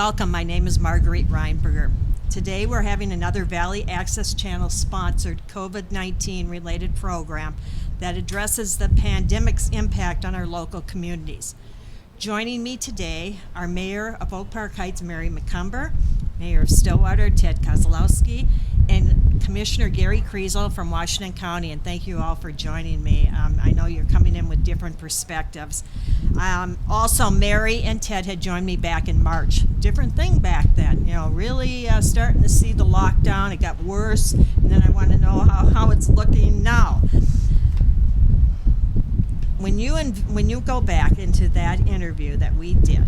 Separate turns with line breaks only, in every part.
Welcome, my name is Marguerite Reinberger. Today we're having another Valley Access Channel sponsored COVID-19 related program that addresses the pandemic's impact on our local communities. Joining me today are Mayor of Oak Park Heights, Mary McCumber, Mayor of Stillwater, Ted Kozlowski, and Commissioner Gary Kriesel from Washington County, and thank you all for joining me. I know you're coming in with different perspectives. Also, Mary and Ted had joined me back in March. Different thing back then, really starting to see the lockdown. It got worse, and then I want to know how it's looking now. When you go back into that interview that we did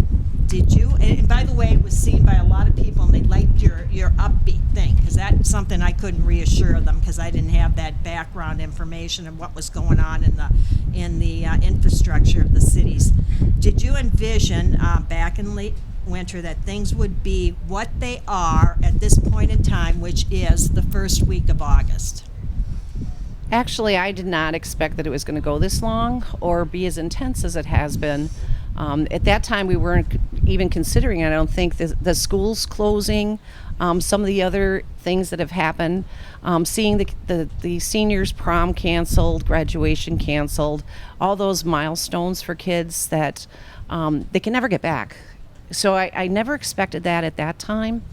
you, and by the way, it was seen by a lot of people and they liked your upbeat thing, because that's something I couldn't reassure them because I didn't have that background information of what was going on in the infrastructure of the cities. Did you envision back in late winter that things would be what they are at this point in time, which is the first week of August?
Actually, I did not expect that it was going to go this long or be as intense as it has been. At that time, we weren't even considering, I don't think, the schools closing, some of the other things that have happened, seeing the seniors' prom canceled, graduation canceled, all those milestones for kids that they can never get back. So I never expected that at that time.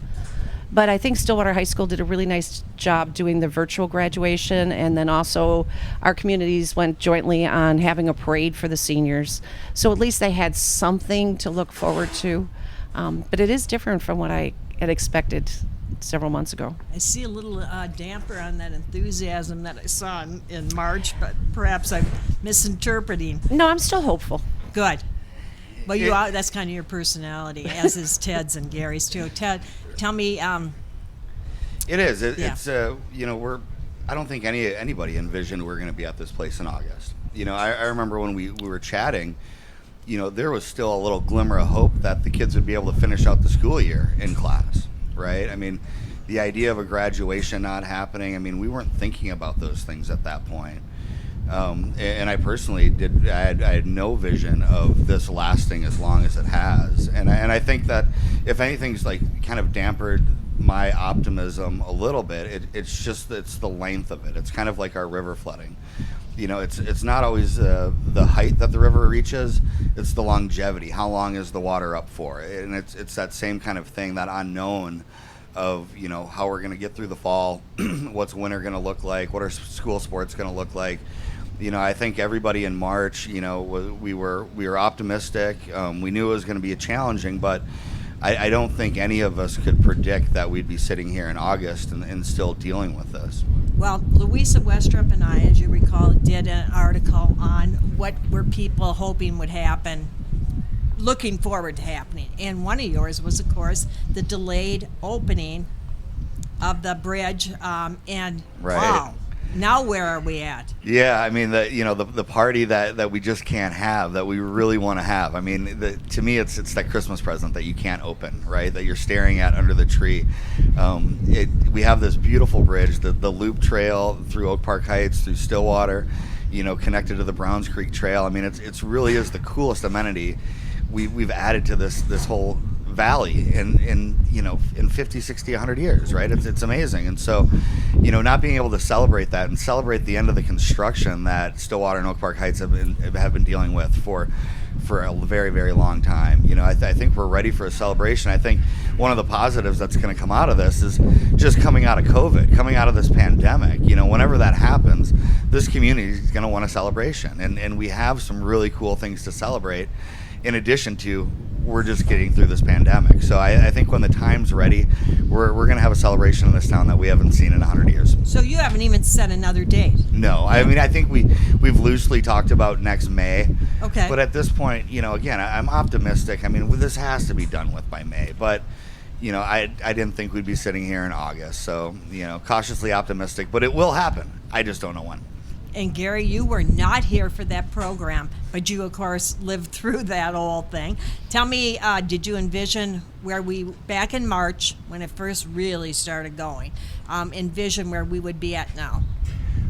But I think Stillwater High School did a really nice job doing the virtual graduation, and then also our communities went jointly on having a parade for the seniors. So at least they had something to look forward to. But it is different from what I had expected several months ago.
I see a little damper on that enthusiasm that I saw in March, but perhaps I'm misinterpreting.
No, I'm still hopeful.
Good. Well, that's kind of your personality, as is Ted's and Gary's too. Ted, tell me.
It is. It's I don't think anybody envisioned we're going to be at this place in August. I remember when we were chatting, there was still a little glimmer of hope that the kids would be able to finish out the school year in class, right? I mean, the idea of a graduation not happening, we weren't thinking about those things at that point. And I personally I had no vision of this lasting as long as it has, and I think that if anything's kind of dampered my optimism a little bit, it's the length of it. It's kind of like our river flooding. It's not always the height that the river reaches, it's the longevity. How long is the water up for? And it's that same kind of thing, that unknown of how we're going to get through the fall, what's winter going to look like, what are school sports going to look like. I think everybody in March, we were optimistic. We knew it was going to be challenging, but I don't think any of us could predict that we'd be sitting here in August and still dealing with this.
Well, Louisa Westrup and I, as you recall, did an article on what were people hoping would happen, looking forward to happening. And one of yours was, of course, the delayed opening of the bridge. And
right.
Wow, now where are we at?
Yeah, the party that we just can't have, that we really want to have. To me, it's that Christmas present that you can't open, right? That you're staring at under the tree. We have this beautiful bridge, the loop trail through Oak Park Heights, through Stillwater, connected to the Browns Creek Trail. It's really is the coolest amenity we've added to this whole valley in 50, 60, 100 years, right? It's amazing. And so, not being able to celebrate that and celebrate the end of the construction that Stillwater and Oak Park Heights have been dealing with for a very, very long time. I think we're ready for a celebration. I think one of the positives that's going to come out of this is just coming out of COVID, coming out of this pandemic. Whenever that happens, this community is going to want a celebration. And we have some really cool things to celebrate, in addition to we're just getting through this pandemic. So I think when the time's ready, we're going to have a celebration in this town that we haven't seen in 100 years.
So you haven't even set another date?
No. I think we've loosely talked about next May.
Okay.
But at this point, again, I'm optimistic. This has to be done with by May. But, I didn't think we'd be sitting here in August. So, cautiously optimistic. But it will happen. I just don't know when.
And Gary, you were not here for that program, but you, of course, lived through that whole thing. Tell me, did you envision back in March, when it first really started going, envision where we would be at now?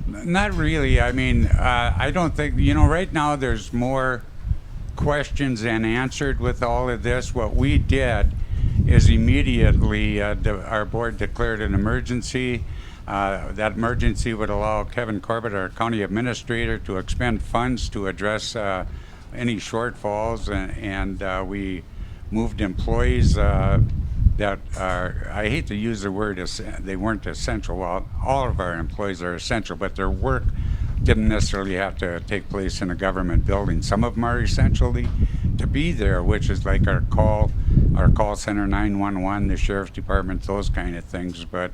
Not really. I don't think, right now there's more questions than answered with all of this. What we did is immediately our board declared an emergency. That emergency would allow Kevin Corbett, our county administrator, to expend funds to address any shortfalls, and we moved employees that are, I hate to use the word, they weren't essential. Well, all of our employees are essential, but their work didn't necessarily have to take place in a government building. Some of them are essentially to be there, which is like our call center, 911, the sheriff's department, those kind of things. But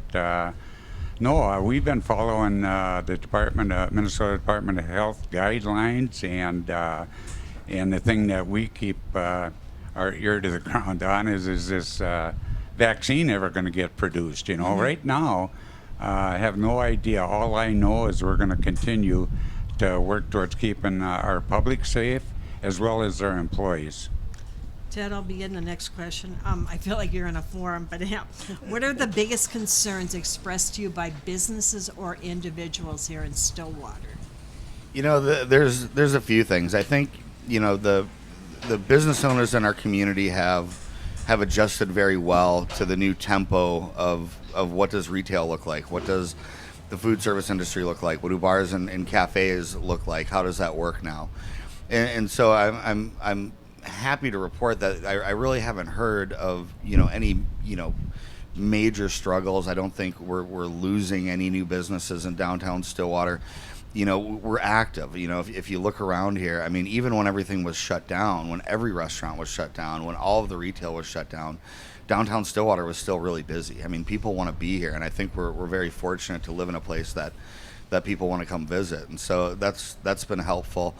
no, we've been following the Minnesota Department of Health guidelines, and the thing that we keep our ear to the ground on is this vaccine ever going to get produced? Right now, I have no idea. All I know is we're going to continue to work towards keeping our public safe as well as our employees.
Ted, I'll begin the next question. I feel like you're in a forum, but what are the biggest concerns expressed to you by businesses or individuals here in Stillwater?
There's a few things. I think, the business owners in our community have adjusted very well to the new tempo of what does retail look like? What does the food service industry look like? What do bars and cafes look like? How does that work now? And so I'm happy to report that I really haven't heard of any major struggles. I don't think we're losing any new businesses in downtown Stillwater. We're active. If you look around here, I mean, even when everything was shut down, when every restaurant was shut down, when all of the retail was shut down, downtown Stillwater was still really busy. I mean, people want to be here, and I think we're very fortunate to live in a place that people want to come visit, and so that's been helpful.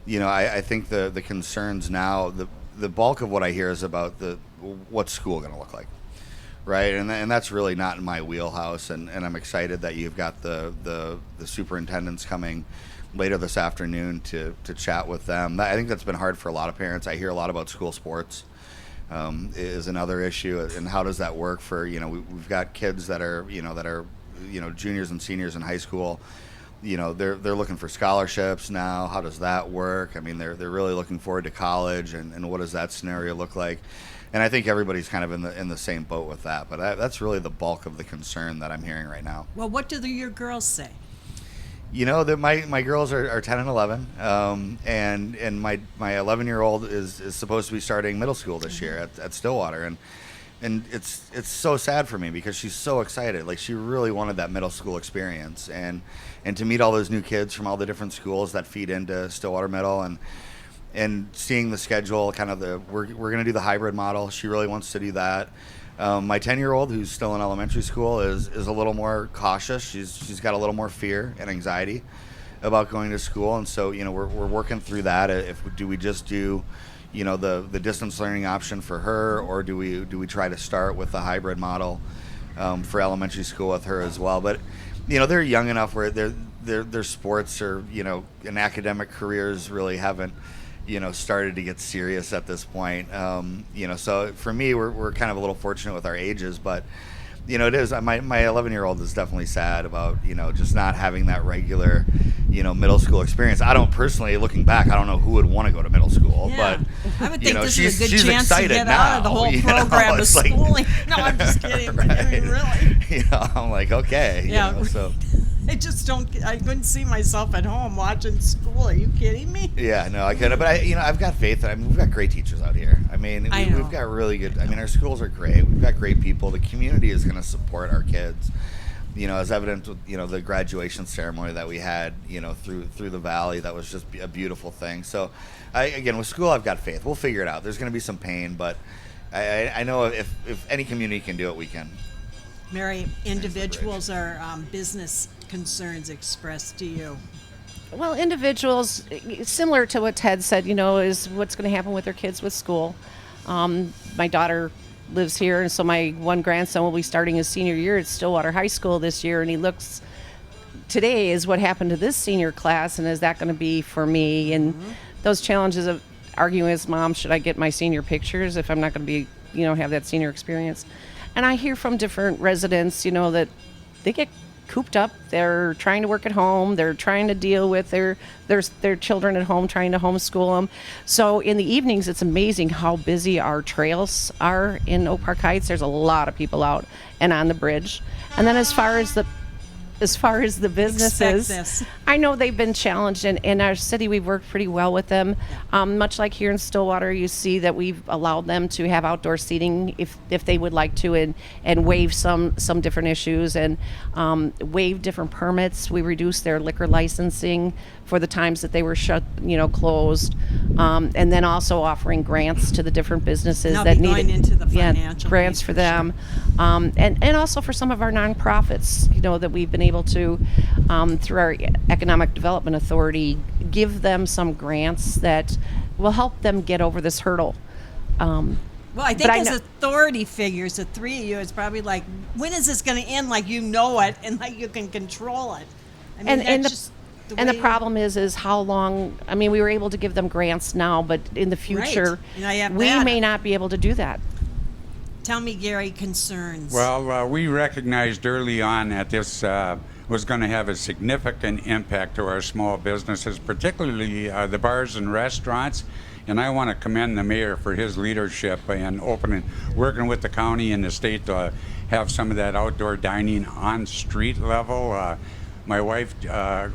I think the concerns now, the bulk of what I hear is about what's school going to look like. Right, and that's really not in my wheelhouse, and I'm excited that you've got the superintendents coming later this afternoon to chat with them. I think that's been hard for a lot of parents. I hear a lot about school sports is another issue, and how does that work for we've got kids that are juniors and seniors in high school. They're looking for scholarships now. How does that work? I mean, they're really looking forward to college, and what does that scenario look like? And I think everybody's kind of in the same boat with that. But that's really the bulk of the concern that I'm hearing right now.
Well, what do your girls say?
That my girls are 10 and 11, and my 11-year-old is supposed to be starting middle school this year at Stillwater, and it's so sad for me because she's so excited. Like, she really wanted that middle school experience, and to meet all those new kids from all the different schools that feed into Stillwater Middle, and seeing the schedule, kind of we're going to do the hybrid model. She really wants to do that. My 10-year-old, who's still in elementary school, is a little more cautious. She's got a little more fear and anxiety about going to school, and so we're working through that. Do we just do the distance learning option for her, or do we try to start with the hybrid model for elementary school with her as well? But they're young enough where their sports or and academic careers really haven't started to get serious at this point. So for me, we're kind of a little fortunate with our ages, but it is, my 11-year-old is definitely sad about just not having that regular middle school experience. I don't personally, looking back, I don't know who would want to go to middle school,
yeah.
but
I would think this
she's
is a good chance to get out of the whole program of schooling. No, I'm just kidding. Right. I mean, really.
I'm like, okay. So
I couldn't see myself at home watching school. Are you kidding me?
Yeah, no, I couldn't. But I've got faith. We've got great teachers out here. I mean, we've got really good. I mean, our schools are great. We've got great people. The community is going to support our kids. As evident with the graduation ceremony that we had. Through the valley, that was just a beautiful thing. So, with school, I've got faith. We'll figure it out. There's going to be some pain, but I know if any community can do it, we can.
Mary, individuals or business concerns expressed to you?
Well, individuals, similar to what Ted said, is what's going to happen with their kids with school. My daughter lives here, and so my one grandson will be starting his senior year at Stillwater High School this year, and he looks today is what happened to this senior class, and is that going to be for me? And those challenges of arguing with his mom, should I get my senior pictures if I'm not going to be, have that senior experience? And I hear from different residents, that they get cooped up. They're trying to work at home. They're trying to deal with their children at home, trying to homeschool them. So in the evenings, it's amazing how busy our trails are in Oak Park Heights. There's a lot of people out and on the bridge. And then as far as the businesses,
this.
I know they've been challenged, and in our city we've worked pretty well with them. Much like here in Stillwater, you see that we've allowed them to have outdoor seating if they would like to, and waive some different issues, and waive different permits. We reduced their liquor licensing for the times that they were shut, closed, and then also offering grants to the different businesses
And
that
I'll be
need
going into the financial
grants
piece
for
for
them, and also for some of our nonprofits, that we've been able to, through our Economic Development Authority, give them some grants that will help them get over this hurdle.
Well, I think
But I
as
know-
authority figures, the three of you, it's probably like, when is this going to end? Like it, and like you can control it. I mean,
And
that's
the
just
and the
way-
problem is how long. I mean, we were able to give them grants now, but in the future,
And I have
we
that.
may not be able to do that.
Tell me, Gary, concerns.
Well, we recognized early on that this was going to have a significant impact to our small businesses, particularly the bars and restaurants. And I want to commend the mayor for his leadership in working with the county and the state to have some of that outdoor dining on street level. My wife,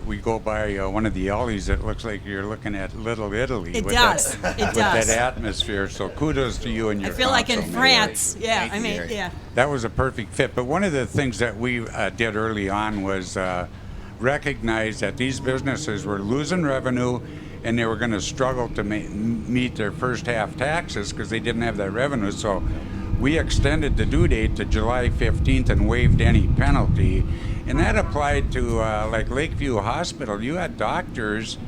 we go by one of the alleys. It looks like you're looking at Little Italy.
It
with
does.
That,
It
with
does.
that atmosphere. So kudos to you and
I
your
feel like in
council, Mayor.
France. Yeah,
Thank
I
you,
mean,
Gary.
yeah.
That was a perfect fit. But one of the things that we did early on was recognize that these businesses were losing revenue and they were going to struggle to meet their first half taxes because they didn't have that revenue. So we extended the due date to July 15th and waived any penalty. And that applied to like Lakeview Hospital. You had doctors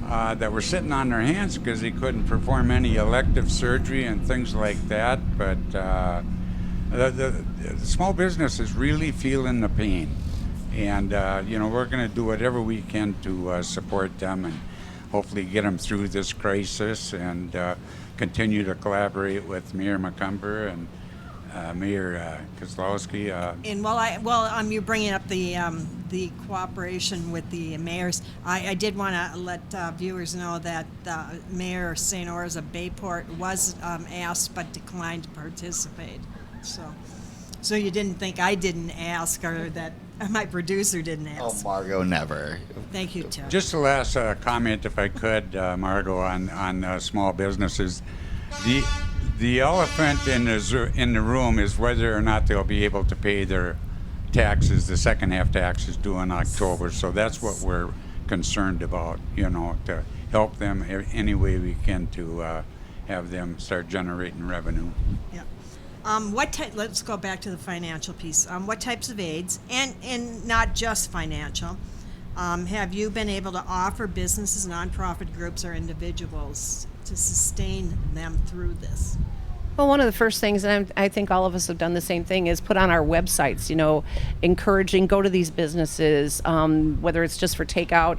that were sitting on their hands because they couldn't perform any elective surgery and things like that. But the small business is really feeling the pain. And, we're going to do whatever we can to support them and hopefully get them through this crisis and continue to collaborate with Mayor McCumber and Mayor Kozlowski.
And you're bringing up the cooperation with the mayors. I did want to let viewers know that Mayor St. Or's of Bayport was asked but declined to participate. So you didn't think I didn't ask, or that my producer didn't
Oh,
ask.
Margot, never.
Thank you, Tim.
Just the last comment, if I could, Margot, on small businesses. The elephant in the room is whether or not they'll be able to pay their taxes, the second half taxes due in October. So that's what we're concerned about, to help them any way we can to have them start generating revenue.
Yeah. Let's go back to the financial piece. What types of aids, and not just financial, have you been able to offer businesses, nonprofit groups, or individuals to sustain them through this?
Well, one of the first things, and I think all of us have done the same thing, is put on our websites, encouraging, go to these businesses, whether it's just for takeout,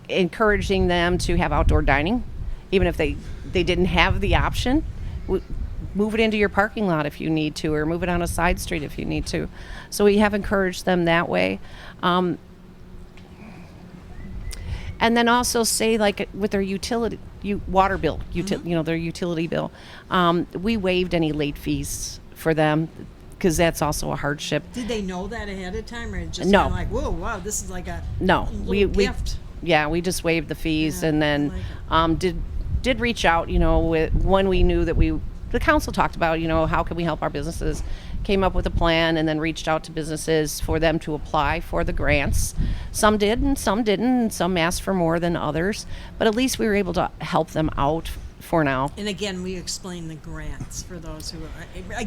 encouraging them to have outdoor dining, even if they didn't have the option. Move it into your parking lot if you need to, or move it on a side street if you need to. So we have encouraged them that way. And then also say, like with their water bill, their utility bill, we waived any late fees for them because that's also a hardship.
Did they know that ahead of time, or just
No.
kinda like, whoa, wow, this is like a
No,
little gift?
we just waived the fees,
Yeah,
and then
I like
did reach out, when we knew that the council talked about, how can we help our businesses, came up with a plan, and then reached out to businesses for them to apply for the grants. Some did and some didn't, and some asked for more than others, but at least we were able to help them out for now.
And again, we explain the grants for those who are.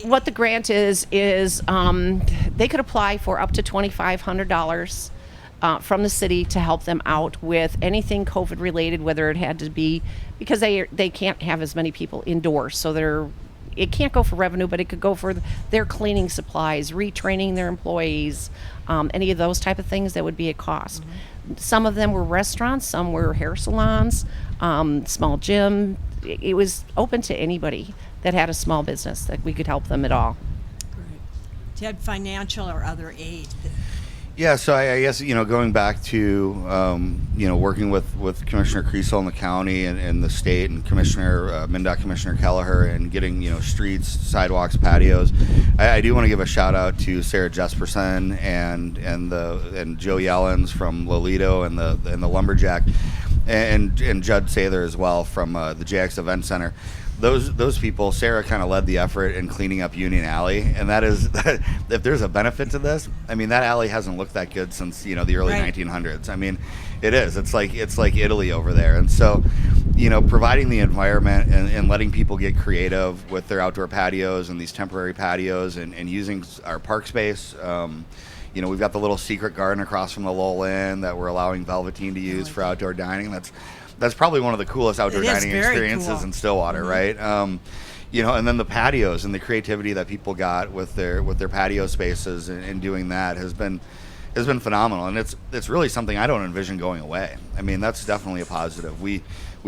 What the grant is they could apply for up to $2,500 from the city to help them out with anything COVID related, whether it had to be because they can't have as many people indoors, so it can't go for revenue, but it could go for their cleaning supplies, retraining their employees, any of those type of things that would be a cost. Mm-hmm. Some of them were restaurants, some were hair salons, small gym. It was open to anybody that had a small business, that we could help them at all.
Great. Ted, financial or other aid?
Yeah, so I guess, going back to, working with Commissioner Creasel in the county and the state, and MnDOT Commissioner Kelleher, and getting, streets, sidewalks, patios. I do want to give a shout out to Sarah Jesperson and Joe Yellens from Lolito and the Lumberjack, and Judd Sather as well from the JX Event Center. Those people, Sarah kind of led the effort in cleaning up Union Alley, and that is, if there's a benefit to this, I mean, that alley hasn't looked that good since the early 1900s. I mean, it is. It's like Italy over there, and so, providing the environment and letting people get creative with their outdoor patios and these temporary patios, and using our park space. We've got the little secret garden across from the Lowell Inn that we're allowing Velveteen to use for outdoor dining. That's probably one of the coolest outdoor dining experiences in Stillwater, right? And then the patios and the creativity that people got with their patio spaces and doing that has been phenomenal, and it's really something I don't envision going away. I mean, that's definitely a positive. We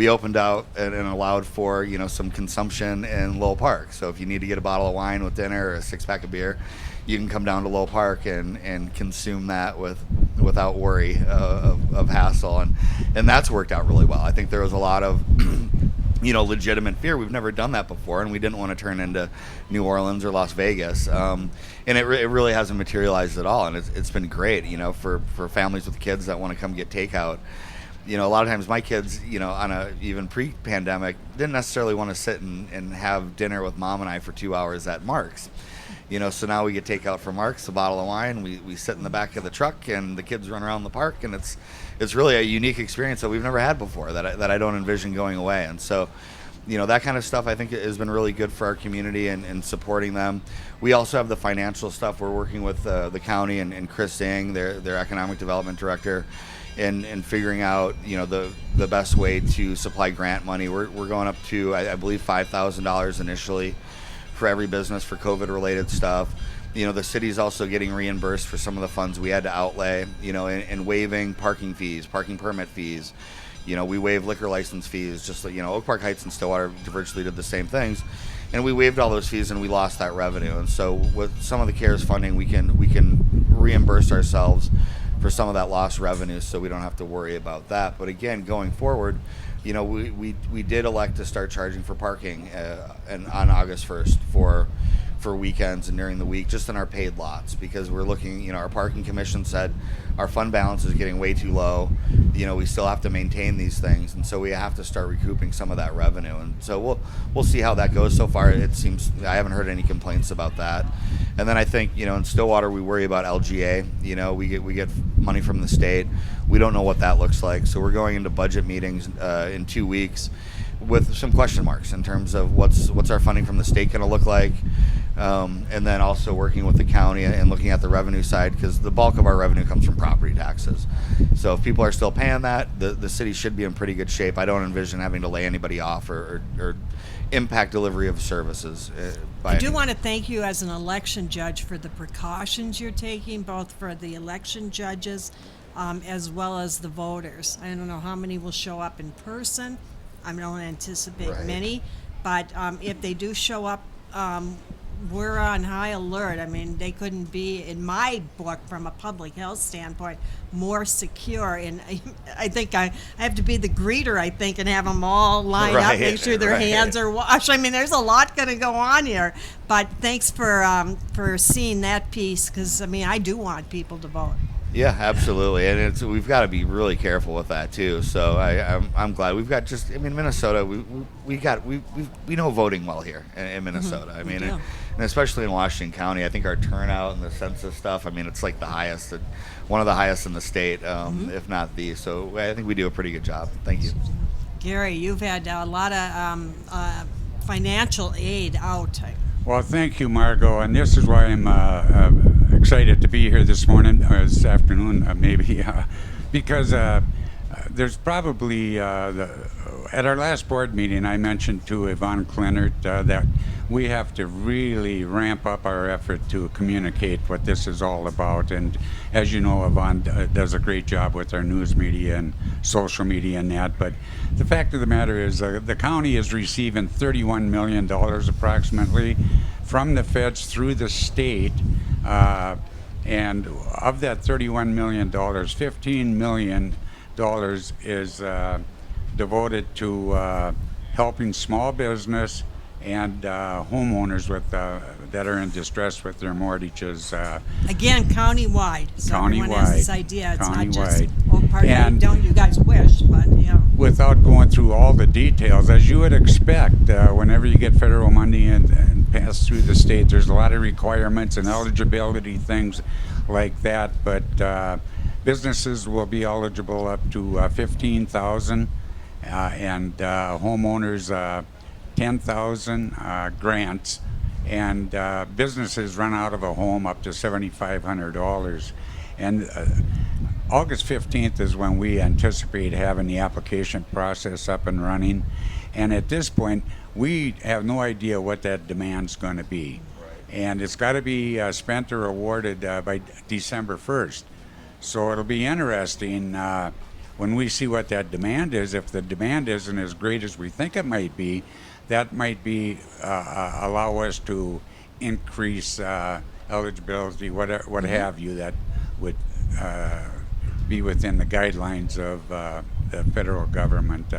opened out and allowed for some consumption in Lowell Park. So if you need to get a bottle of wine with dinner or a 6-pack of beer, you can come down to Lowell Park and consume that without worry of hassle, and that's worked out really well. I think there was a lot of legitimate fear. We've never done that before, and we didn't want to turn into New Orleans or Las Vegas, and it really hasn't materialized at all, and it's been great, for families with kids that want to come get takeout. A lot of times my kids, even pre-pandemic, didn't necessarily want to sit and have dinner with mom and I for 2 hours at Mark's. So now we get takeout from Mark's, a bottle of wine. We sit in the back of the truck, and the kids run around the park, and it's really a unique experience that we've never had before that I don't envision going away. And so, that kind of stuff I think has been really good for our community and supporting them. We also have the financial stuff. We're working with the county and Chris Zing, their economic development director, and figuring out the best way to supply grant money. We're going up to I believe $5,000 initially for every business for COVID-related stuff. The city's also getting reimbursed for some of the funds we had to outlay, and waiving parking fees, parking permit fees. We waive liquor license fees, just like, Oak Park Heights and Stillwater virtually did the same things. And we waived all those fees, and we lost that revenue. And so with some of the CARES funding, we can reimburse ourselves for some of that lost revenue, so we don't have to worry about that. But again, going forward, we did elect to start charging for parking on August 1st for weekends and during the week, just in our paid lots, because we're looking, our parking commission said our fund balance is getting way too low. We still have to maintain these things, and so we have to start recouping some of that revenue. And so we'll see how that goes. So far, it seems I haven't heard any complaints about that. And then I think, in Stillwater, we worry about LGA. We get money from the state. We don't know what that looks like. So we're going into budget meetings in 2 weeks with some question marks in terms of what's our funding from the state going to look like. And then also working with the county and looking at the revenue side, because the bulk of our revenue comes from property taxes. So if people are still paying that, the city should be in pretty good shape. I don't envision having to lay anybody off or impact delivery of services.
I do want to thank you as an election judge for the precautions you're taking, both for the election judges as well as the voters. I don't know how many will show up in person. I don't anticipate many, but if they do show up, we're on high alert. I mean, they couldn't be, in my book, from a public health standpoint, more secure. And I think I have to be the greeter, I think, and have them all line up, make sure their hands are washed. I mean, there's a lot going to go on here. But thanks for seeing that piece, because, I mean, I do want people to vote.
Yeah, absolutely, and we've got to be really careful with that too. So I'm glad we've got Minnesota. We know voting well here in Minnesota. I mean, and especially in Washington County, I think our turnout and the census stuff. I mean, it's like the highest, one of the highest in the state, if not the. So I think we do a pretty good job. Thank you,
Gary. You've had a lot of financial aid out.
Well, thank you, Margot, and this is why I'm excited to be here this morning, or this afternoon, maybe, because there's probably, at our last board meeting, I mentioned to Yvonne Clinert that we have to really ramp up our effort to communicate what this is all about. And as you know, Yvonne does a great job with our news media and social media and that. But the fact of the matter is the county is receiving $31 million approximately from the feds through the state And of that $31 million, $15 million is devoted to helping small business and homeowners with that are in distress with their mortgages.
Again, countywide. So everyone has this idea. It's not just,
Countywide.
oh, pardon me,
And-
don't you guys wish, but,
Without going through all the details, as you would expect, whenever you get federal money and pass through the state, there's a lot of requirements and eligibility things like that. But businesses will be eligible up to $15,000, and homeowners 10,000 grants, and businesses run out of a home up to $7,500. And August 15th is when we anticipate having the application process up and running. And at this point, we have no idea what that demand's going to be. And it's got to be spent or awarded by December 1st. So it'll be interesting when we see what that demand is. If the demand isn't as great as we think it might be, that might be allow us to increase eligibility, what have you, that would be within the guidelines of the federal government.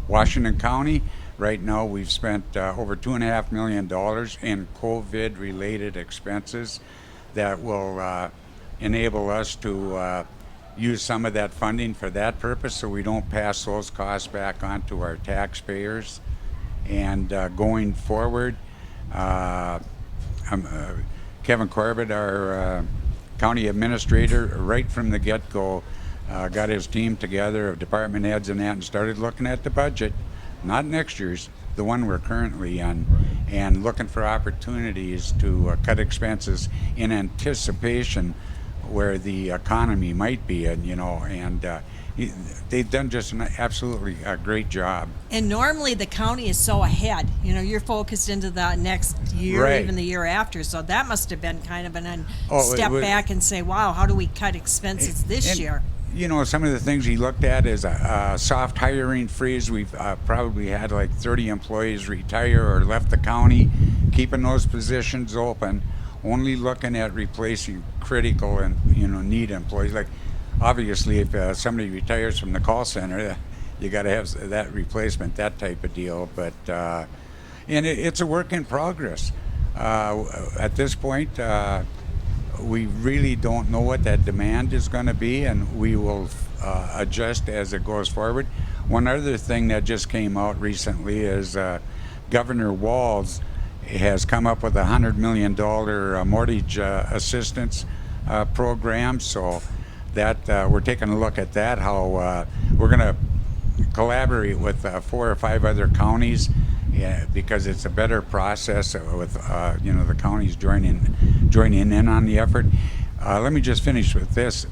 Washington County, right now we've spent over $2.5 million in COVID-related expenses that will enable us to use some of that funding for that purpose, so we don't pass those costs back on to our taxpayers. And going forward, Kevin Corbett, our county administrator, right from the get-go, got his team together of department heads and that, and started looking at the budget, not next year's, the one we're currently in, and looking for opportunities to cut expenses in anticipation where the economy might be, and they've done just an absolutely great job.
And normally the county is so ahead. You're focused into the next year,
Right.
even the year after. So that must have been kind of an
Oh,
step
it was-
back and say, wow, how do we cut expenses this
And,
year?
Some of the things he looked at is a soft hiring freeze. We've probably had like 30 employees retire or left the county, keeping those positions open, only looking at replacing critical and need employees. Like obviously, if somebody retires from the call center, you got to have that replacement, that type of deal. But and it's a work in progress. At this point, we really don't know what that demand is going to be, and we will adjust as it goes forward. One other thing that just came out recently is Governor Walz has come up with a $100 million mortgage assistance program. So that we're taking a look at that, how we're going to collaborate with 4 or 5 other counties, because it's a better process with the counties joining in on the effort. Let me just finish with this.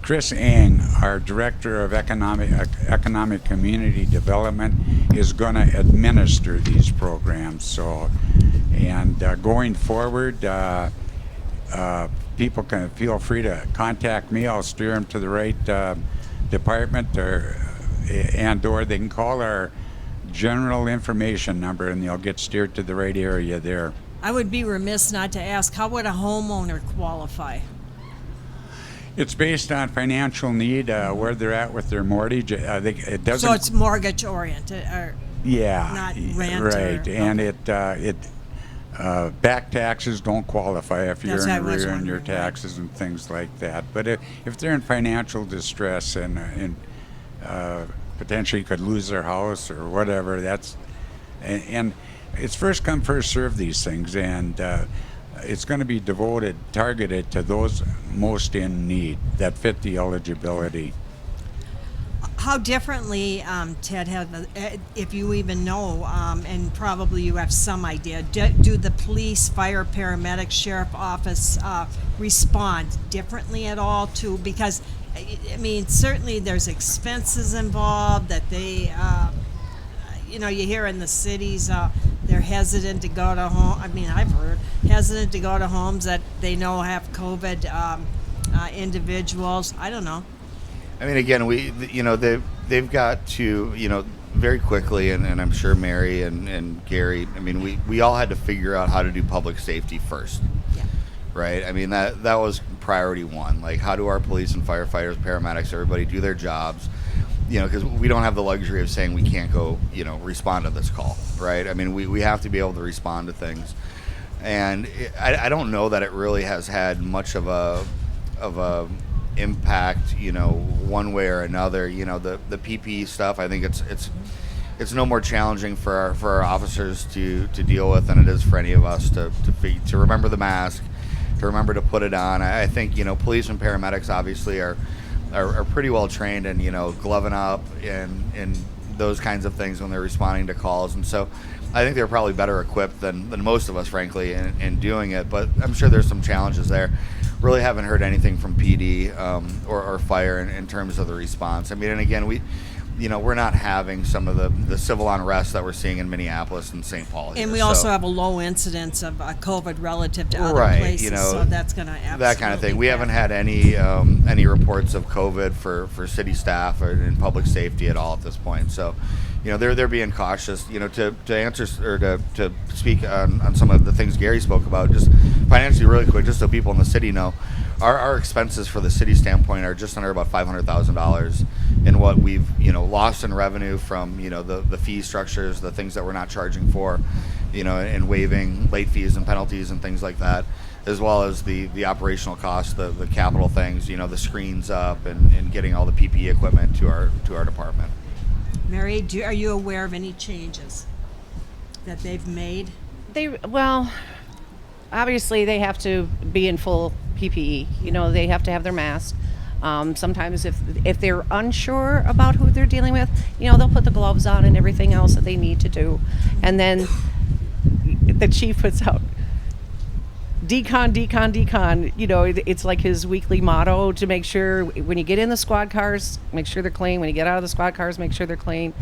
Chris Ang, our Director of Economic Community Development, is going to administer these programs. So, and going forward, people can feel free to contact me. I'll steer them to the right department, or they can call our general information number, and they'll get steered to the right area there.
I would be remiss not to ask, how would a homeowner qualify?
It's based on financial need, where they're at with their mortgage. It doesn't.
So it's mortgage oriented, or
Yeah,
not rent,
right,
or,
and
okay.
back taxes don't qualify if you're
That's
in
what I was
arrear in your
wondering, right.
taxes and things like that. But if they're in financial distress and potentially could lose their house or whatever, and it's first come first serve these things, and it's going to be targeted to those most in need that fit the eligibility.
How differently, Ted, if you even know, and probably you have some idea, do the police, fire, paramedics, sheriff office respond differently at all to, because, I mean, certainly there's expenses involved that they, you hear in the cities, they're hesitant to go to home. I mean, I've heard hesitant to go to homes that they know have COVID individuals. I don't know.
I mean, again, they've got to, very quickly, and I'm sure Mary and Gary, I mean, we all had to figure out how to do public safety first,
Yeah.
right? I mean, that was priority one. Like, how do our police and firefighters, paramedics, everybody do their jobs? You know, because we don't have the luxury of saying we can't go, you know, respond to this call, right? I mean, we have to be able to respond to things. And I don't know that it really has had much of a impact, you know, one way or another. You know, the PPE stuff, I think it's no more challenging for our officers to deal with than it is for any of us to remember the mask, to remember to put it on. I think, you know, police and paramedics obviously are pretty well trained in, you know, gloving up and those kinds of things when they're responding to calls. And so I think they're probably better equipped than most of us, frankly, in doing it. But I'm sure there's some challenges there. Really haven't heard anything from PD or fire in terms of the response. I mean, and again, we're not having some of the civil unrest that we're seeing in Minneapolis and St. Paul here.
And we also have a low incidence of COVID relative to other
right,
places,
you know,
so that's going to absolutely
that kind of thing. We haven't had any reports of COVID for city staff or in public safety at all at this point. So, you know, they're being cautious. You know, to answer or to speak on some of the things Gary spoke about, just financially, really quick, just so people in the city know. Our expenses for the city standpoint are just under about $500,000 in what we've, you know, lost in revenue from, you know, the fee structures, the things that we're not charging for, you know, and waiving late fees and penalties and things like that, as well as the operational costs, the capital things, you know, the screens up and getting all the PPE equipment to our department.
Mary, are you aware of any changes that they've made?
Well, obviously they have to be in full PPE. You know, they have to have their mask. Sometimes if they're unsure about who they're dealing with, you know, they'll put the gloves on and everything else that they need to do. And then the chief puts out decon, decon, decon. You know, it's like his weekly motto to make sure when you get in the squad cars, make sure they're clean. When you get out of the squad cars, make sure they're clean.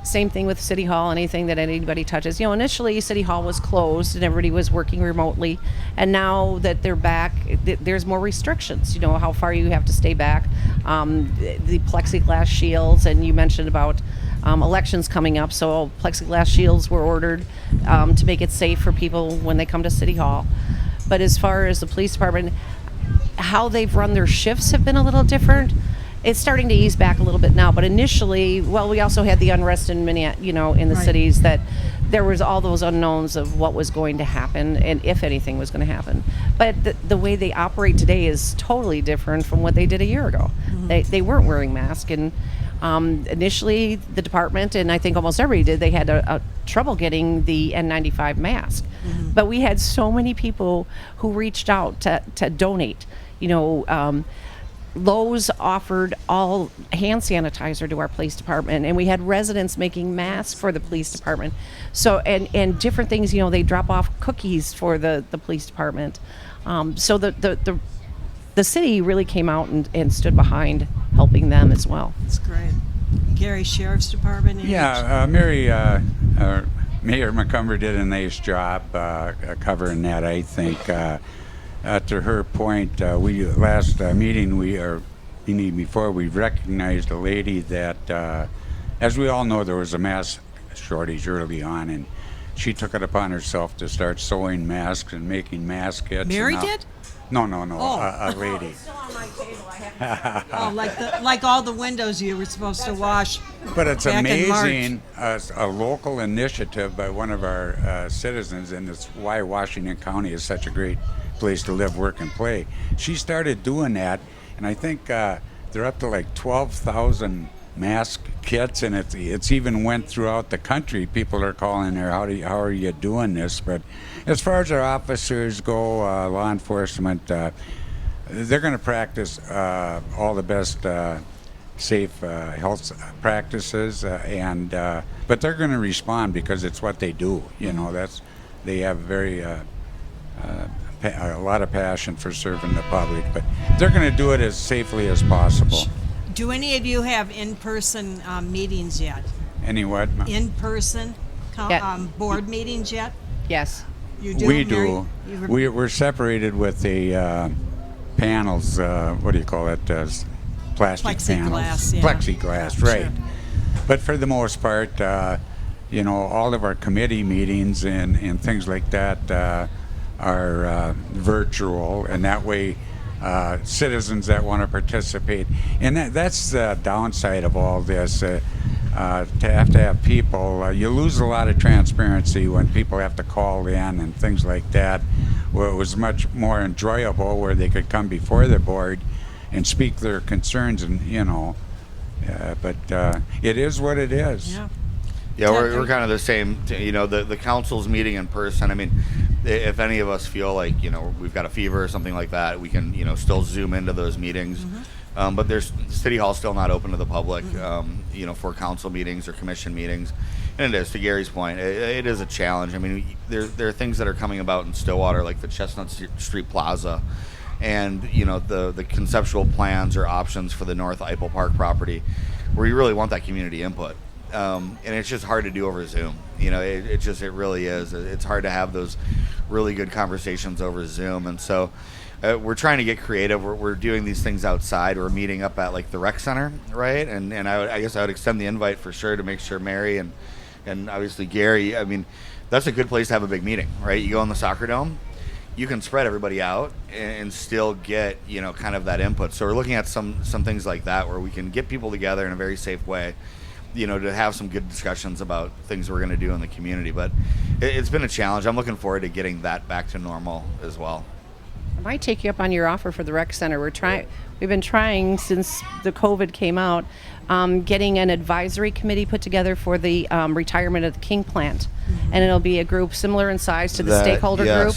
Same thing with City Hall, anything that anybody touches. You know, initially City Hall was closed and everybody was working remotely. And now that they're back, there's more restrictions, you know, how far you have to stay back. The plexiglass shields, and you mentioned about elections coming up, so plexiglass shields were ordered to make it safe for people when they come to City Hall. But as far as the police department, how they've run their shifts have been a little different. It's starting to ease back a little bit now, but initially, well, we also had the unrest in in the
Right.
cities, that there was all those unknowns of what was going to happen and if anything was going to happen. But the way they operate today is totally different from what they did a year ago.
Mm-hmm.
They weren't wearing masks, and initially the department, and I think almost everybody did, they had a trouble getting the N95 mask.
Mm-hmm.
But we had so many people who reached out to donate. You know, Lowe's offered all hand sanitizer to our police department, and we had residents making masks for the police department. So, and different things, you know, they drop off cookies for the police department. So the city really came out and stood behind helping them as well.
That's great. Gary, Sheriff's Department?
Yeah, Mayor McCumber did a nice job covering that, I think. To her point, we last meeting before we recognized a lady that, as we all know, there was a mask shortage early on, and she took it upon herself to start sewing masks and making mask kits.
Mary did?
No,
Oh.
a lady.
It's still on my table. I have
Oh, like all the windows you were supposed to wash.
But it's
Back in March.
amazing, a local initiative by one of our citizens, and it's why Washington County is such a great place to live, work, and play. She started doing that, and I think they're up to like 12,000 mask kits, and it's even went throughout the country. People are calling her, how are you doing this? But as far as our officers go, law enforcement, they're going to practice all the best safe health practices, but they're going to respond because it's what they do. You know, they have very a lot of passion for serving the public, but they're going to do it as safely as possible.
Do any of you have in-person meetings yet?
Any what?
In-person
Yeah.
board meetings yet?
Yes.
You do?
We
Mary?
do.
You
We're separated with the panels. What do you call it? Plastic panels.
Plexiglass, yeah.
Plexiglass,
Yeah,
right.
sure.
But for the most part, you know, all of our committee meetings and things like that, virtual, and that way citizens that want to participate, and that's the downside of all this. To have people, you lose a lot of transparency when people have to call in and things like that. Where it was much more enjoyable, where they could come before the board and speak their concerns, and but it is what it is.
Yeah.
Yeah, we're kind of the same. The council's meeting in person. I mean, if any of us feel like we've got a fever or something like that, we can still Zoom into those meetings. But there's City Hall's still not open to the public, for council meetings or commission meetings. And it is, to Gary's point, it is a challenge. I mean, there are things that are coming about in Stillwater, like the Chestnut Street Plaza, and the conceptual plans or options for the North Eiffel Park property, where you really want that community input. And it's just hard to do over Zoom. It really is. It's hard to have those really good conversations over Zoom. And so we're trying to get creative. We're doing these things outside. We're meeting up at like the rec center, right? And I guess I would extend the invite for sure to make sure Mary and obviously Gary, I mean, that's a good place to have a big meeting, right? You go in the soccer dome, you can spread everybody out and still get, kind of that input. So we're looking at some things like that where we can get people together in a very safe way, to have some good discussions about things we're going to do in the community. But it's been a challenge. I'm looking forward to getting that back to normal as well.
I might take you up on your offer for the rec center. We've been trying since the COVID came out, getting an advisory committee put together for the retirement of the King plant, and it'll be a group similar in size to the stakeholder group,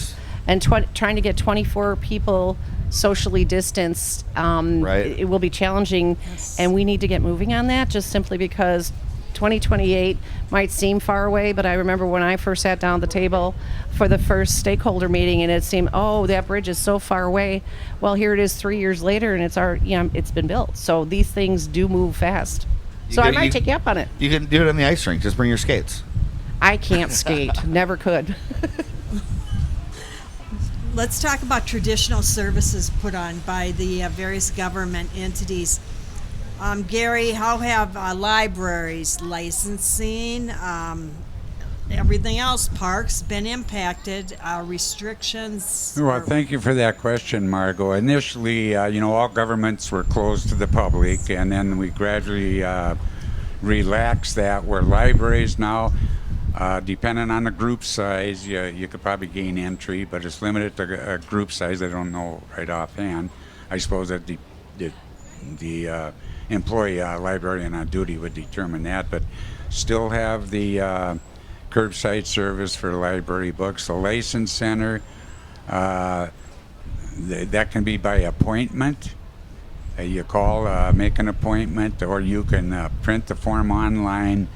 and trying to get 24 people socially distanced.
Right.
It will be challenging, and we need to get moving on that, just simply because 2028 might seem far away, but I remember when I first sat down at the table for the first stakeholder meeting, and it seemed, that bridge is so far away. Well, here it is 3 years later, and it's been built. So these things do move fast. I might take you up on it.
You can do it in the ice rink. Just bring your skates.
I can't skate. Never could.
Let's talk about traditional services put on by the various government entities. Gary, how have libraries, licensing, everything else, parks been impacted? Restrictions?
Well, thank you for that question, Margot. Initially, all governments were closed to the public, and then we gradually relaxed that, where libraries now, depending on the group size, you could probably gain entry, but it's limited to group size. I don't know right offhand. I suppose that the employee librarian on duty would determine that, but still have the curbside service for library books. The license center, that can be by appointment. You call, make an appointment, or you can print the form online,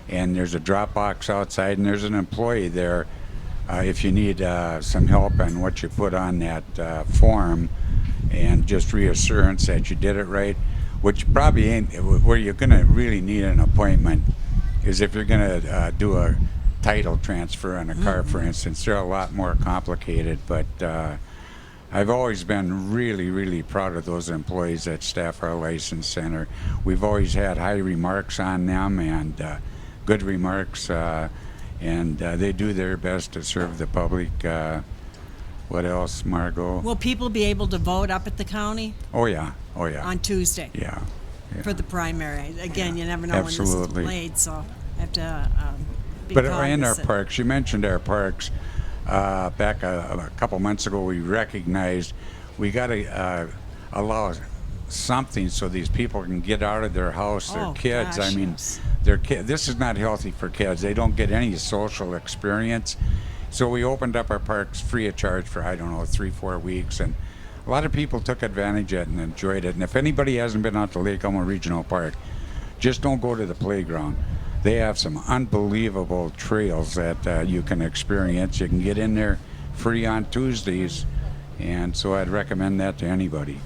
and there's a drop box outside, and there's an employee there if you need some help on what you put on that form, and just reassurance that you did it right. Which probably ain't where you're going to really need an appointment, is if you're going to do a title transfer on a car, for instance. They're a lot more complicated, but I've always been really, really proud of those employees that staff our license center. We've always had high remarks on them, and good remarks, and they do their best to serve the public. What else, Margot?
Will people be able to vote up at the county?
Oh yeah.
On Tuesday?
Yeah.
For the primary. Again, you never know
Absolutely.
when this is played, so I have to be
But
cognizant.
in our parks, you mentioned our parks. Back a couple months ago, we recognized we got to allow something so these people can get out of their house. Their kids,
gosh,
I mean,
yes.
This is not healthy for kids. They don't get any social experience. So we opened up our parks free of charge for, 3-4 weeks, and a lot of people took advantage of it and enjoyed it. And if anybody hasn't been out to Lake Elmo Regional Park, just don't go to the playground. They have some unbelievable trails that you can experience. You can get in there free on Tuesdays, and so I'd recommend that to anybody.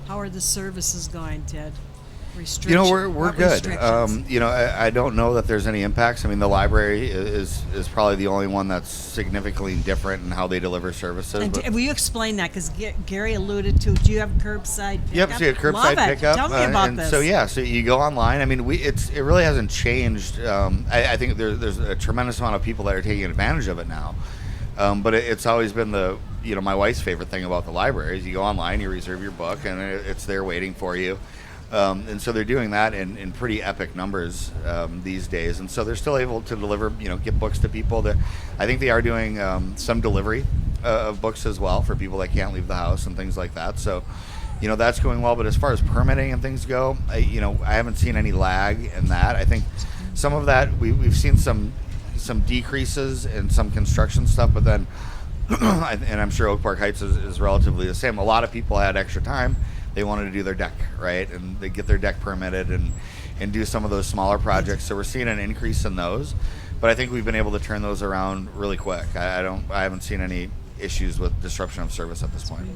How are the services going, Ted? Restrictions?
We're
What
good.
restrictions?
I don't know that there's any impacts. I mean, the library is probably the only one that's significantly different in how they deliver services.
And will you explain that? Because Gary alluded to, do you have curbside pickup?
Yep, so you have curbside
Love it.
pickup.
Tell me about
and
this.
So you go online. I mean, it really hasn't changed. I think there's a tremendous amount of people that are taking advantage of it now. But it's always been the my wife's favorite thing about the library is you go online, you reserve your book, and it's there waiting for you. And so they're doing that in pretty epic numbers these days. And so they're still able to deliver, get books to people. I think they are doing some delivery of books as well for people that can't leave the house and things like that. So, that's going well. But as far as permitting and things go, I haven't seen any lag in that. I think some of that we've seen some decreases in some construction stuff, but then, and I'm sure Oak Park Heights is relatively the same. A lot of people had extra time. They wanted to do their deck, right? And they get their deck permitted and do some of those smaller projects. So we're seeing an increase in those. But I think we've been able to turn those around really quick. I haven't seen any issues with disruption of service at this point.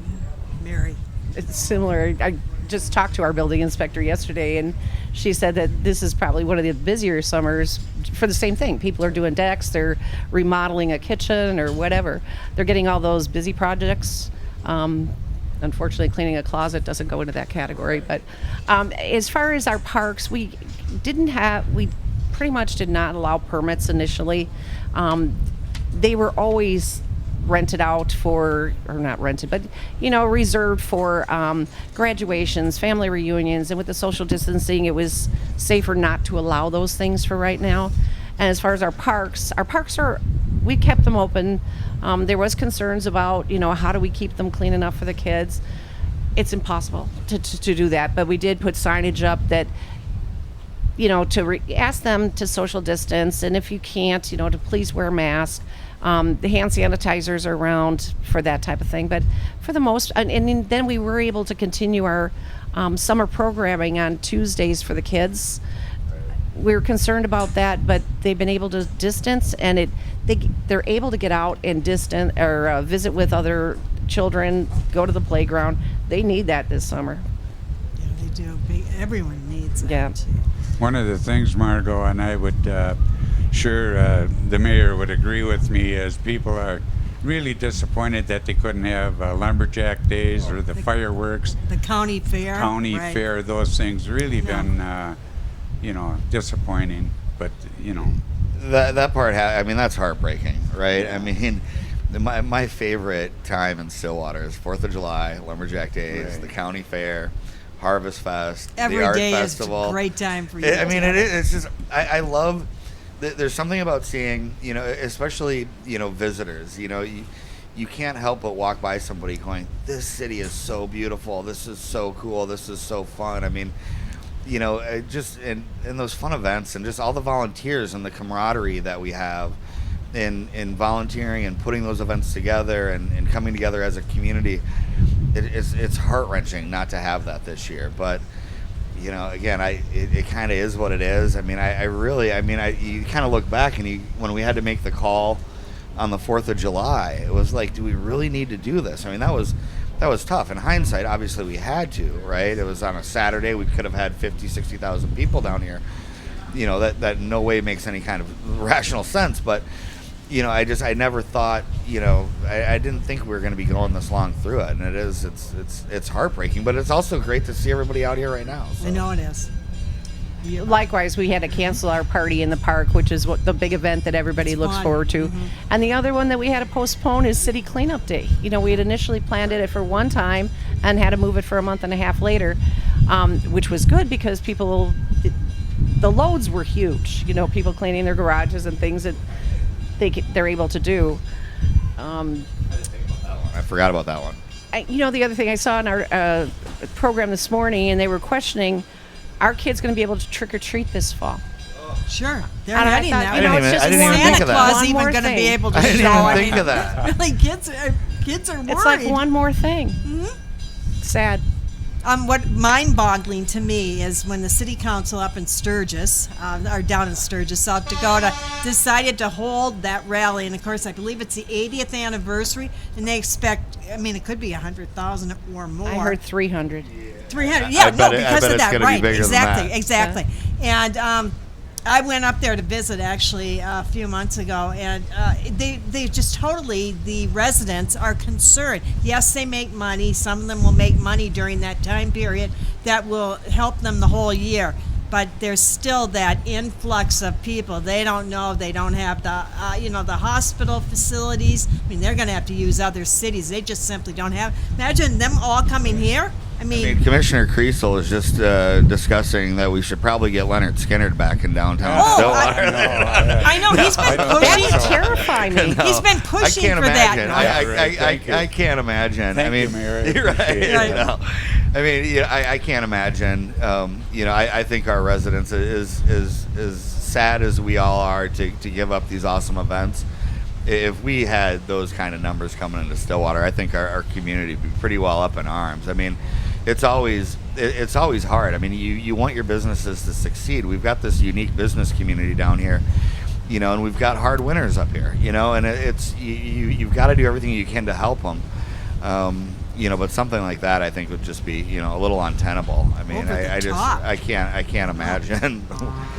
Mary.
It's similar. I just talked to our building inspector yesterday, and she said that this is probably one of the busier summers for the same thing. People are doing decks, they're remodeling a kitchen or whatever. They're getting all those busy projects. Unfortunately, cleaning a closet doesn't go into that category. But as far as our parks, we pretty much did not allow permits initially. They were always rented out for, or not rented, but reserved for graduations, family reunions, and with the social distancing, it was safer not to allow those things for right now. And as far as our parks we kept them open. There was concerns about, how do we keep them clean enough for the kids? It's impossible to do that, but we did put signage up that, to ask them to social distance, and if you can't, to please wear a mask. The hand sanitizers are around for that type of thing, but for the most, and then we were able to continue our summer programming on Tuesdays for the kids. We were concerned about that, but they've been able to distance, and they're able to get out and distance or visit with other children, go to the playground. They need that this summer.
Yeah, they do. Everyone needs that.
Yeah.
One of the things, Margot, and I would sure the mayor would agree with me, is people are really disappointed that they couldn't have lumberjack days or the fireworks,
The county fair. Right.
fair. Those things really been disappointing. But
That part, that's heartbreaking, right? I mean, my favorite time in Stillwater is 4th of July, Lumberjack Days,
Right.
the county fair, Harvest Fest,
Every
the art
day
festival.
is a great time for you.
It's just, I love, there's something about seeing, especially, visitors, you can't help but walk by somebody going, this city is so beautiful, this is so cool, this is so fun. I mean, just in those fun events and just all the volunteers and the camaraderie that we have in volunteering and putting those events together and coming together as a community, it's heart-wrenching not to have that this year. But, again, it kind of is what it is. I mean, you kind of look back and when we had to make the call on the 4th of July, it was like, do we really need to do this? I mean, that was tough. In hindsight, obviously we had to, right? It was on a Saturday. We could have had 50, 60,000 people down here. That in no way makes any kind of rational sense. But, I never thought, I didn't think we were going to be going this long through it. And it's heartbreaking, but it's also great to see everybody out here right now. So.
I know it is.
Likewise, we had to cancel our party in the park, which is the big event that everybody looks
fun.
forward to.
Mm-hmm.
And the other one that we had to postpone is City Cleanup Day. We had initially planned it for one time and had to move it for a month and a half later, which was good because the loads were huge. People cleaning their garages and things that they're able to do.
I forgot about that one.
The other thing I saw in our program this morning, and they were questioning, are kids going to be able to trick or treat this fall?
Sure, they're
And I
heading
thought,
that
you know,
way.
it's just
I didn't even
Santa
think of that.
Claus
One
even
more
going to be
thing.
able to
I didn't
show.
even think of that.
Really, kids are worried.
It's like one more thing. Sad.
What mind-boggling to me is when the city council up in Sturgis, or down in Sturgis, South Dakota, decided to hold that rally. And of course, I believe it's the 80th anniversary, and they expect, it could be 100,000 or more.
I heard 300.
300,
I
yeah,
bet
no,
it- I
because
bet
of
it's
that,
gonna be
right?
bigger than
Exactly,
that.
exactly. And I went up there to visit actually a few months ago, and they just totally, the residents are concerned. Yes, they make money. Some of them will make money during that time period that will help them the whole year. but there's still that influx of people. They don't know, they don't have the, the hospital facilities. I mean, they're going to have to use other cities. They just simply don't have. Imagine them all coming here. I mean,
Commissioner Kriesel is just discussing that we should probably get Leonard Skinner back in downtown
Oh,
Stillwater.
I know, he's been
That
pushing.
would terrify me.
He's been pushing
I can't
for
imagine.
that.
I can't imagine.
Thank
I mean,
you, Mayor.
you're right.
Right.
You know. I mean, I can't imagine. I think our residents is sad as we all are to give up these awesome events. If we had those kind of numbers coming into Stillwater, I think our community would be pretty well up in arms. I mean, it's always hard. I mean, you want your businesses to succeed. We've got this unique business community down here, and we've got hard winters up here, and it's you've got to do everything you can to help them. But something like that, I think, would just be, a little untenable. I mean,
Over the
I just,
top.
I can't imagine.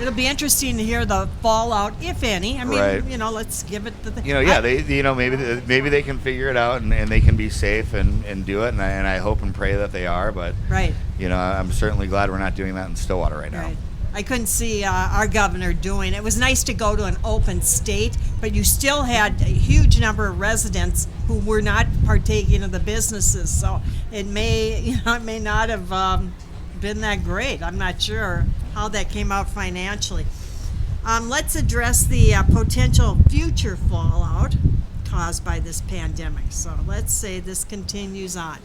It'll be interesting to hear the fallout, if any. I mean,
Right.
Let's give it the.
Maybe they can figure it out and they can be safe and do it, and I hope and pray that they are. But
Right.
I'm certainly glad we're not doing that in Stillwater right now.
Right. I couldn't see our governor doing it. It was nice to go to an open state, but you still had a huge number of residents who were not partaking of the businesses. So it may not have been that great. I'm not sure how that came out financially. Let's address the potential future fallout caused by this pandemic. So let's say this continues on.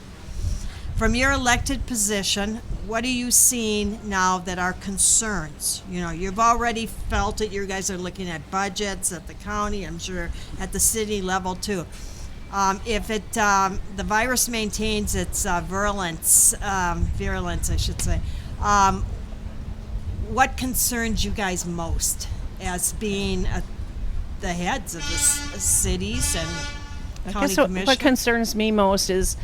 From your elected position, what are you seeing now that are concerns? You've already felt it. You guys are looking at budgets at the county, I'm sure at the city level too. If the virus maintains its virulence, I should say, what concerns you guys most as being the heads of the cities and
I
county
guess
commissioners?
what concerns me most is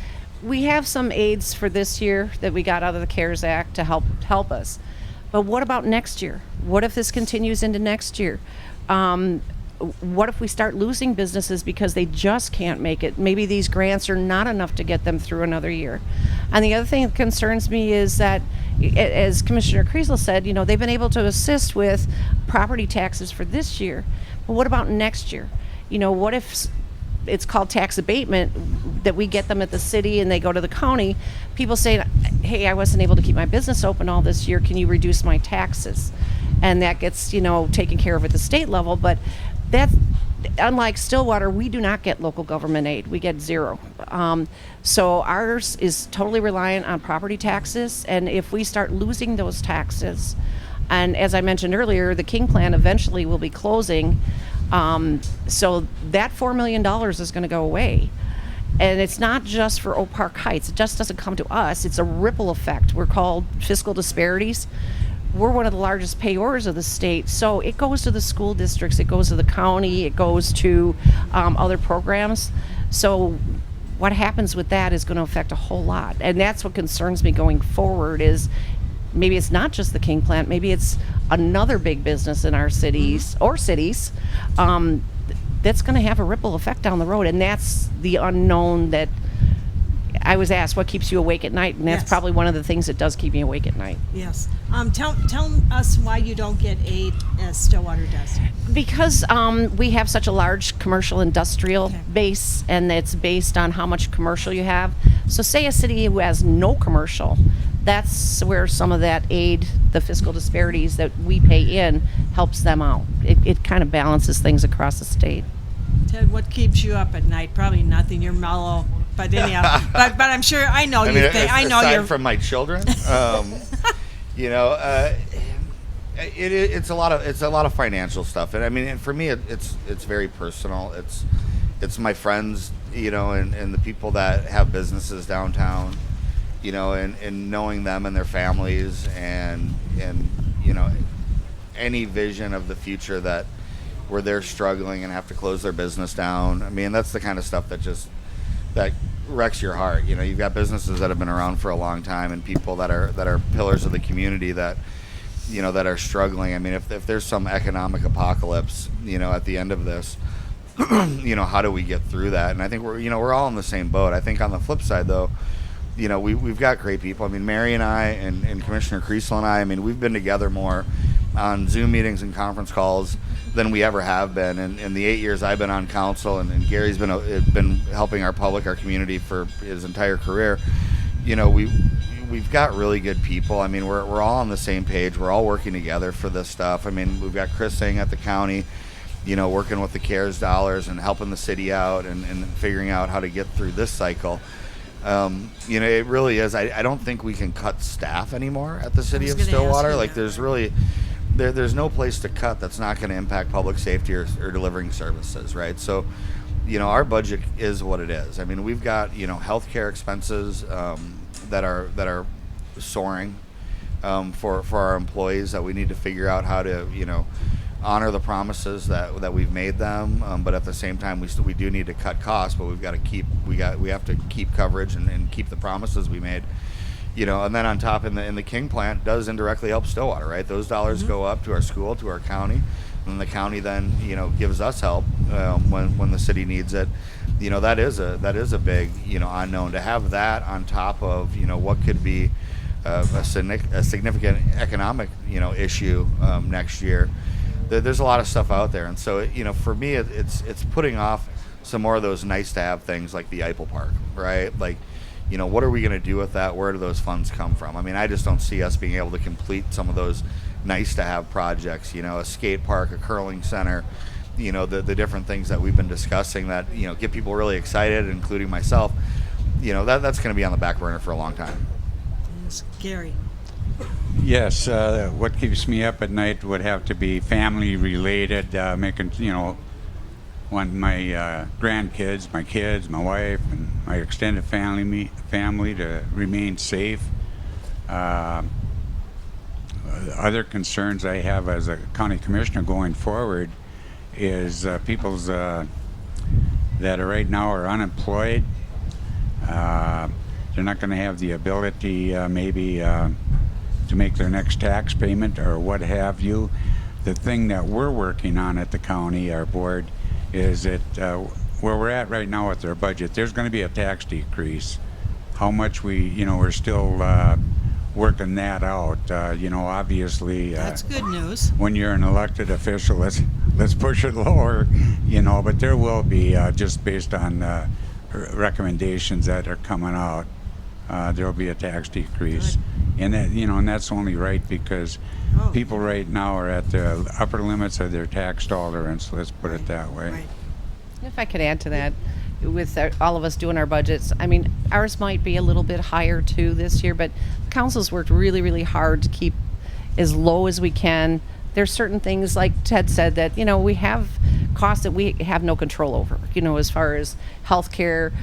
we have some aids for this year that we got out of the CARES Act to help us. But what about next year? What if this continues into next year? What if we start losing businesses because they just can't make it? Maybe these grants are not enough to get them through another year. And the other thing that concerns me is that, as Commissioner Kriesel said, they've been able to assist with property taxes for this year. But what about next year? What if it's called tax abatement, that we get them at the city and they go to the county? People say, hey, I wasn't able to keep my business open all this year, can you reduce my taxes? And that gets taken care of at the state level. But that's unlike Stillwater, we do not get local government aid. We get zero. So ours is totally reliant on property taxes, and if we start losing those taxes, and as I mentioned earlier, the King Plan eventually will be closing, so that $4 million is going to go away. And it's not just for Oak Park Heights. It just doesn't come to us. It's a ripple effect. We're called fiscal disparities. We're one of the largest payors of the state, so it goes to the school districts, it goes to the county, it goes to other programs. So what happens with that is going to affect a whole lot, and that's what concerns me going forward. Is maybe it's not just the King Plant, maybe it's another big business in our cities or cities that's going to have a ripple effect down the road, and that's the unknown. That I was asked, what keeps you awake at night? And that's
Yes.
probably one of the things that does keep me awake at night.
Yes. Tell us why you don't get aid as Stillwater does.
Because we have such a large commercial industrial
Okay.
base, and it's based on how much commercial you have. So say a city who has no commercial, that's where some of that aid, the fiscal disparities that we pay in, helps them out. It kind of balances things across the state.
Ted, what keeps you up at night? Probably nothing. You're mellow. But anyhow, but I'm sure I know you think. I know
aside
you're
from my children, it's a lot of financial stuff, and I mean, and for me, it's very personal. It's my friends, and the people that have businesses downtown, and knowing them and their families, and any vision of the future that where they're struggling and have to close their business down. I mean, that's the kind of stuff that wrecks your heart. You've got businesses that have been around for a long time, and people that are pillars of the community that that are struggling. I mean, if there's some economic apocalypse, at the end of this, how do we get through that? And I think we're all in the same boat. I think on the flip side, though, we've got great people. I mean, Mary and I and Commissioner Kriesel and I mean, we've been together more on Zoom meetings and conference calls than we ever have been. And in the 8 years I've been on council, and Gary's been helping our community for his entire career, we've got really good people. I mean, we're all on the same page. We're all working together for this stuff. I mean, we've got Chris Singh at the county, working with the CARES dollars and helping the city out and figuring out how to get through this cycle. It really is. I don't think we can cut staff anymore at the city of Stillwater. Like, there's really, there's no place to cut that's not going to impact public safety or delivering services, right? So, our budget is what it is. I mean, we've got, healthcare expenses that are soaring for our employees that we need to figure out how to, honor the promises that we've made them, but at the same time we do need to cut costs, but we have to keep coverage and keep the promises we made, and then on top in the King plant does indirectly help Stillwater, right? Those dollars go up to our school, to our county, and the county then gives us help when the city needs it. That is a big unknown. To have that on top of what could be a significant economic issue next year. There's a lot of stuff out there, and so for me it's putting off some more of those nice to have things like the Eiffel Park, right? Like, what are we going to do with that? Where do those funds come from? I mean, I just don't see us being able to complete some of those nice to have projects, a skate park, a curling center, the different things that we've been discussing that get people really excited, including myself. That's going to be on the back burner for a long time.
Yes, Gary.
Yes, what keeps me up at night would have to be family related, making, want my grandkids, my kids, my wife, and my extended family to remain safe. Other concerns I have as a county commissioner going forward is people's that are right now are unemployed. They're not going to have the ability maybe to make their next tax payment or what have you. The thing that we're working on at the county, our board, is that where we're at right now with our budget, there's going to be a tax decrease. How much we're still working that out. Obviously.
That's good news.
When you're an elected official, let's push it lower, but there will be, just based on recommendations that are coming out, there will be a tax decrease.
Good.
And that, and that's only right because people right now are at the upper limits of their tax tolerance. Let's put it that way.
Right.
If I could add to that, with all of us doing our budgets, I mean, ours might be a little bit higher too this year, but council's worked really, really hard to keep as low as we can. There's certain things, like Ted said, that, we have costs that we have no control over, as far as healthcare,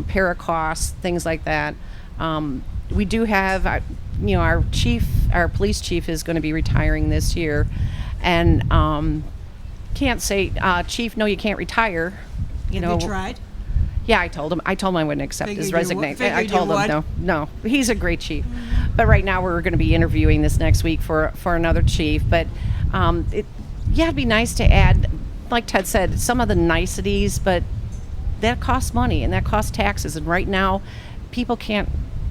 para costs, things like that. We do have, our police chief is going to be retiring this year, and can't say, Chief, no, you can't retire.
Have you tried?
Yeah, I told him I wouldn't accept his resignation. I
figured
told
you
him
would.
no, he's a great chief. But right now we're going to be interviewing this next week for another chief. But it'd be nice to add, like Ted said, some of the niceties, but that costs money and that costs taxes. And right now,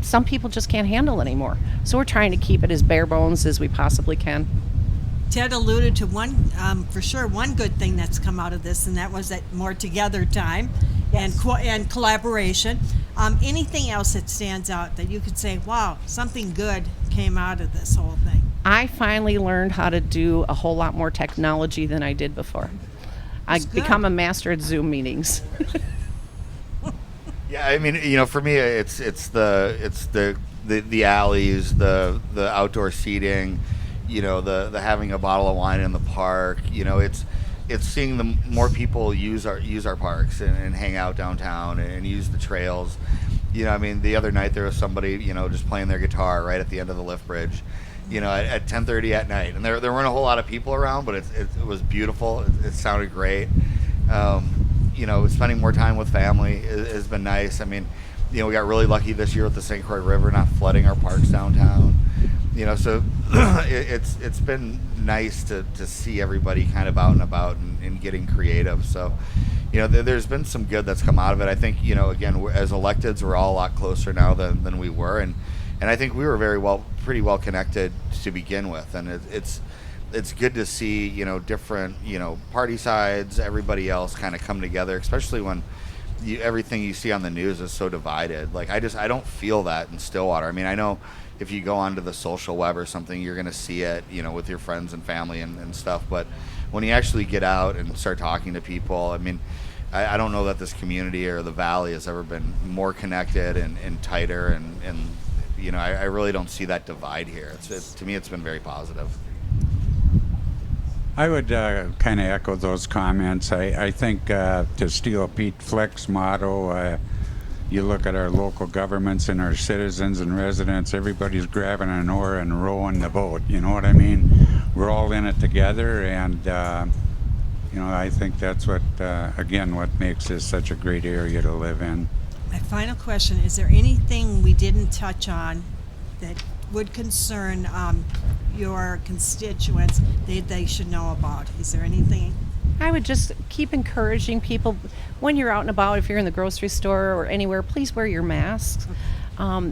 some people just can't handle anymore. So we're trying to keep it as bare bones as we possibly can.
Ted alluded to one good thing that's come out of this, and that was that more together time and collaboration. Anything else that stands out that you could say, wow, something good came out of this whole thing?
I finally learned how to do a whole lot more technology than I did before. I've become a master at Zoom meetings.
Yeah, I mean, for me, it's the alleys, the outdoor seating, the having a bottle of wine in the park. It's seeing the more people use our parks and hang out downtown and use the trails. I mean, the other night there was somebody, just playing their guitar right at the end of the lift bridge, at 10:30 at night, and there weren't a whole lot of people around, but it was beautiful. It sounded great. Spending more time with family has been nice. I mean, we got really lucky this year with the St. Croix River not flooding our parks downtown. So it's been nice to see everybody kind of out and about and getting creative. So, there's been some good that's come out of it. I think, again, as electeds, we're all a lot closer now than we were, and I think we were pretty well connected to begin with, and it's good to see, different, party sides, everybody else kind of come together, especially when everything you see on the news is so divided. Like, I don't feel that in Stillwater. I mean, I know if you go onto the social web or something, you're going to see it, with your friends and family and stuff. But when you actually get out and start talking to people, I mean, I don't know that this community or the valley has ever been more connected and tighter. And I really don't see that divide here. To me, it's been very positive.
I would kind of echo those comments. I think to steal Pete Fleck's motto, you look at our local governments and our citizens and residents, everybody's grabbing an oar and rowing the boat. You know what I mean? We're all in it together, and I think that's what makes this such a great area to live in.
My final question, is there anything we didn't touch on that would concern your constituents that they should know about? Is there anything?
I would just keep encouraging people when you're out and about, if you're in the grocery store or anywhere, please wear your masks.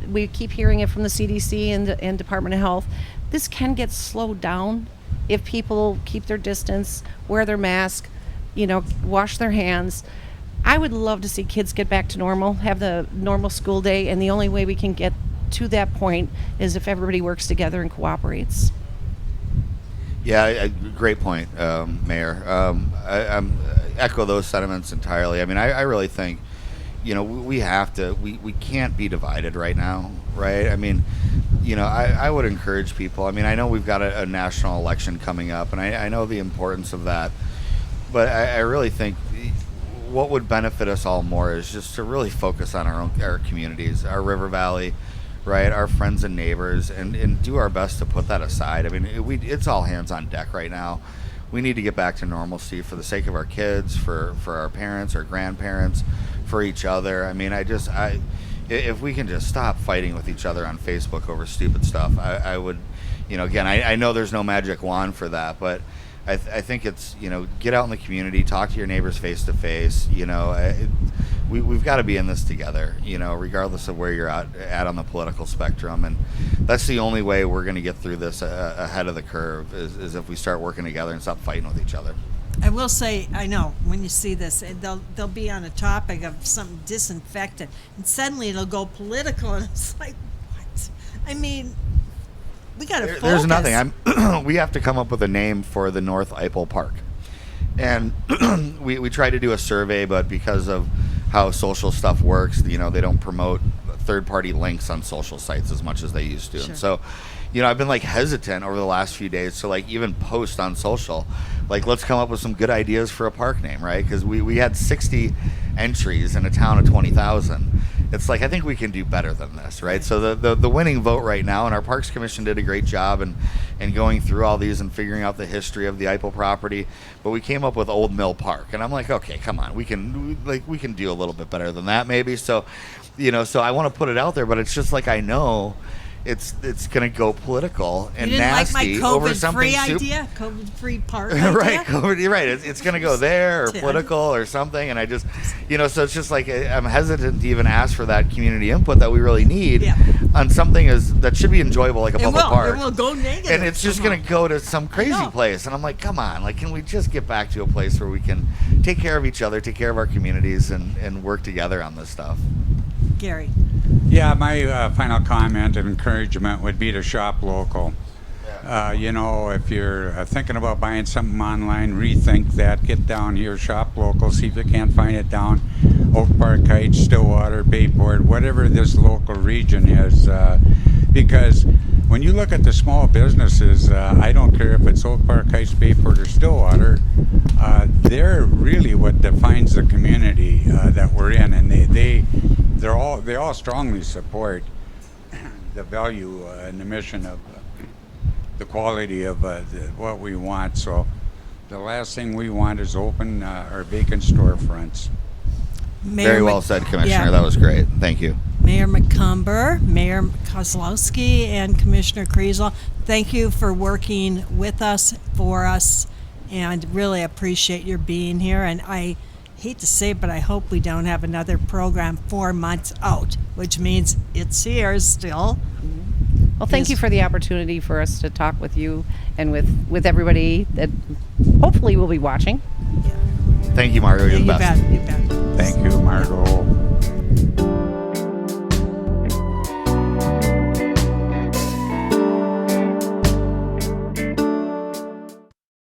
We keep hearing it from the CDC and Department of Health. This can get slowed down if people keep their distance, wear their mask, wash their hands. I would love to see kids get back to normal, have the normal school day, and the only way we can get to that point is if everybody works together and cooperates.
Yeah, great point, Mayor. I echo those sentiments entirely. I mean, I really think, we can't be divided right now, right? I mean, I would encourage people. I mean, I know we've got a national election coming up, and I know the importance of that, but I really think what would benefit us all more is just to really focus on our communities, our River Valley, right, our friends and neighbors, and do our best to put that aside. I mean, it's all hands on deck right now. We need to get back to normalcy for the sake of our kids, for our parents, our grandparents, for each other. I mean, if we can just stop fighting with each other on Facebook over stupid stuff, I would, again, I know there's no magic wand for that, but I think it's, get out in the community, talk to your neighbors face to face. We've got to be in this together, regardless of where you're at on the political spectrum. And that's the only way we're going to get through this ahead of the curve is if we start working together and stop fighting with each other.
I will say, I know when you see this, they'll be on a topic of something disinfectant, and suddenly it'll go political, and it's like, what? I mean, we got to focus.
There's nothing. We have to come up with a name for the North Iple Park, and we tried to do a survey, but because of how social stuff works, they don't promote third-party links on social sites as much as they used to. Sure. And so, I've been hesitant over the last few days to even post on social, let's come up with some good ideas for a park name, right? Because we had 60 entries in a town of 20,000. It's I think we can do better than this, right? So the winning vote right now, and our Parks Commission did a great job in going through all these and figuring out the history of the Iple property, but we came up with Old Mill Park, and I'm okay, come on, we can do a little bit better than that maybe. So, so I want to put it out there, but it's just I know it's going to go political and
you didn't
nasty
like my
over something.
COVID-free idea, COVID-free park idea?
Right, you're right. It's going to go there or political or something, and I just, so it's just I'm hesitant to even ask for that community input that we really need on something that should be enjoyable, like a public park.
It will go negative.
And it's just going to go to some crazy place, and I'm come on, can we just get back to a place where we can take care of each other, take care of our communities, and work together on this stuff?
Gary.
Yeah, my final comment and encouragement would be to shop local. If you're thinking about buying something online, rethink that. Get down here, shop local, see if you can't find it down Oak Park Heights, Stillwater, Bayport, whatever this local region is. Because when you look at the small businesses, I don't care if it's Oak Park Heights, Bayport, or Stillwater, they're really what defines the community that we're in, and they all strongly support the value and the mission of the quality of what we want. So the last thing we want is open or vacant storefronts.
Very well said, Commissioner. That was great. Thank you.
Mayor McCumber, Mayor Kozlowski, and Commissioner Kriesel, thank you for working with us, for us, and really appreciate your being here. And I hate to say it, but I hope we don't have another program 4 months out, which means it's here still.
Well, thank you for the opportunity for us to talk with you and with everybody that hopefully will be watching.
Thank you, Mario. You're the
You
best.
bet, you bet.
Thank you, Margot.